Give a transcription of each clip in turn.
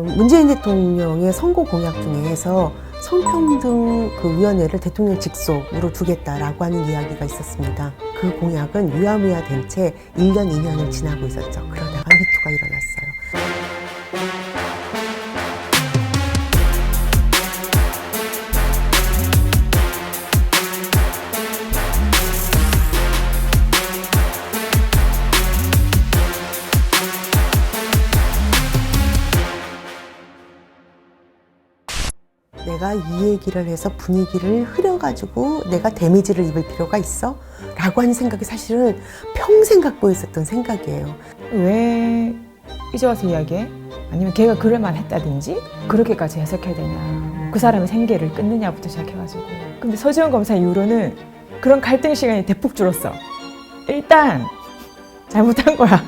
문재인 대통령의 선거 공약 중에서 성평등 그 위원회를 대통령 직속으로 두겠다라고 하는 이야기가 있었습니다. 그 공약은 유야무야 된 채 1년, 2년을 지나고 있었죠. 그러다가 미투가 일어났어요. 내가 이 얘기를 해서 분위기를 흐려가지고 내가 데미지를 입을 필요가 있어? 라고 하는 생각이 사실은 평생 갖고 있었던 생각이에요. 왜 이제 와서 이야기해? 아니면 걔가 그럴만 했다든지 그렇게까지 해석해야 되냐, 그 사람의 생계를 끊느냐부터 시작해가지고. 근데 서지원 검사 이후로는 그런 갈등 시간이 대폭 줄었어. 일단 잘못한 거야.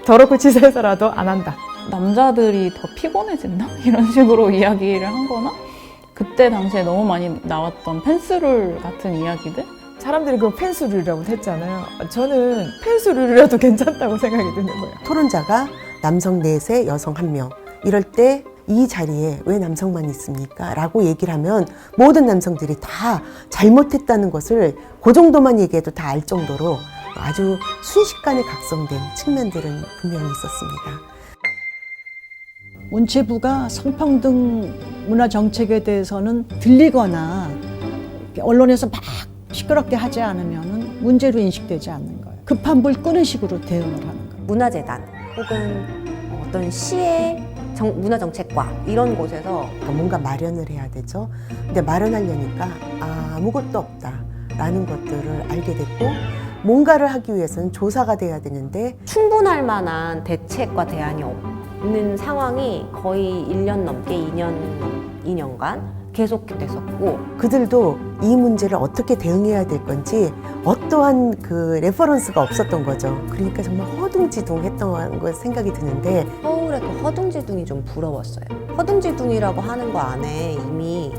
더럽고 치사해서라도 안 한다. 남자들이 더 피곤해진다? 이런 식으로 이야기를 한 거나 그때 당시에 너무 많이 나왔던 펜스룰 같은 이야기들? 사람들이 그거 펜스룰이라고 했잖아요. 저는 펜스룰이라도 괜찮다고 생각이 드는 거예요. 토론자가 남성 4세, 여성 1명. 이럴 때 이 자리에 왜 남성만 있습니까? 라고 얘기를 하면 모든 남성들이 다 잘못했다는 것을 그 정도만 얘기해도 다 알 정도로 아주 순식간에 각성된 측면들은 분명히 있었습니다. 문체부가 성평등 문화 정책에 대해서는 들리거나 언론에서 막 시끄럽게 하지 않으면 문제로 인식되지 않는 거예요. 급한 불 끄는 식으로 대응을 하는 거예요. 문화재단 혹은 어떤 시의 문화정책과 이런 곳에서 뭔가 마련을 해야 되죠. 근데 마련하려니까 아무것도 없다라는 것들을 알게 됐고, 뭔가를 하기 위해서는 조사가 돼야 되는데 충분할 만한 대책과 대안이 없는 상황이 거의 1년 넘게 2년간 계속됐었고, 그들도 이 문제를 어떻게 대응해야 될 건지 어떠한 그 레퍼런스가 없었던 거죠. 그러니까 정말 허둥지둥했던 거 생각이 드는데, 서울의 그 허둥지둥이 좀 부러웠어요. 허둥지둥이라고 하는 거 안에 이미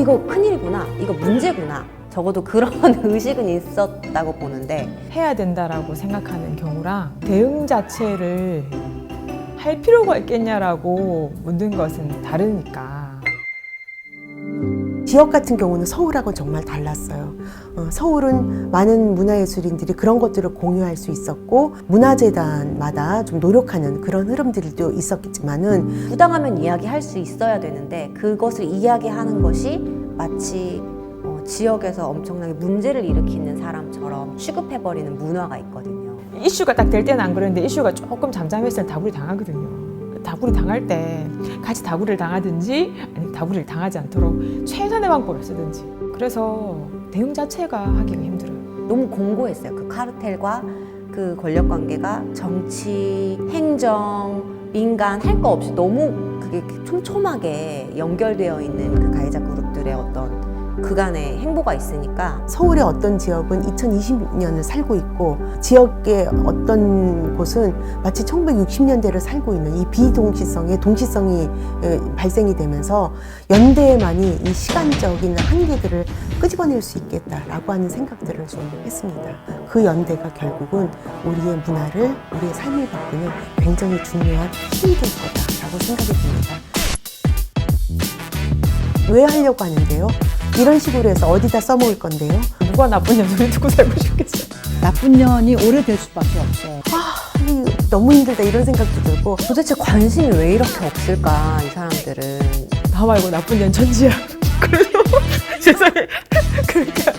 이거 큰일이구나, 이거 문제구나, 적어도 그런 의식은 있었다고 보는데, 해야 된다라고 생각하는 경우랑 대응 자체를 할 필요가 있겠냐라고 묻는 것은 다르니까. 지역 같은 경우는 서울하고 정말 달랐어요. 서울은 많은 문화예술인들이 그런 것들을 공유할 수 있었고, 문화재단마다 좀 노력하는 그런 흐름들도 있었겠지만은, 부당하면 이야기할 수 있어야 되는데 그것을 이야기하는 것이 마치 지역에서 엄청나게 문제를 일으키는 사람처럼 취급해버리는 문화가 있거든요. 이슈가 딱 될 때는 안 그러는데 이슈가 조금 잠잠했을 때 다구리 당하거든요. 다구리 당할 때 같이 다구리를 당하든지 아니면 다구리를 당하지 않도록 최선의 방법을 쓰든지. 그래서 대응 자체가 하기가 힘들어요. 너무 공고했어요. 그 카르텔과 그 권력 관계가 정치, 행정, 민간 할 거 없이 너무 그게 촘촘하게 연결되어 있는 그 가해자 그룹들의 어떤 그간의 행보가 있으니까, 서울의 어떤 지역은 2020년을 살고 있고, 지역의 어떤 곳은 마치 1960년대를 살고 있는 이 비동시성의 동시성이 발생이 되면서 연대만이 이 시간적인 한계들을 끄집어낼 수 있겠다라고 하는 생각들을 좀 했습니다. 그 연대가 결국은 우리의 문화를, 우리의 삶을 바꾸는 굉장히 중요한 힘이 될 거다라고 생각이 듭니다. 왜 하려고 하는데요? 이런 식으로 해서 어디다 써먹을 건데요? 누가 나쁜 녀석이 두고 살고 싶겠어요. 나쁜 년이 오래될 수밖에 없어요. 너무 힘들다 이런 생각도 들고, 도대체 관심이 왜 이렇게 없을까, 이 사람들은. 나 말고 나쁜 년 천지야. 그래서 세상에 그러니까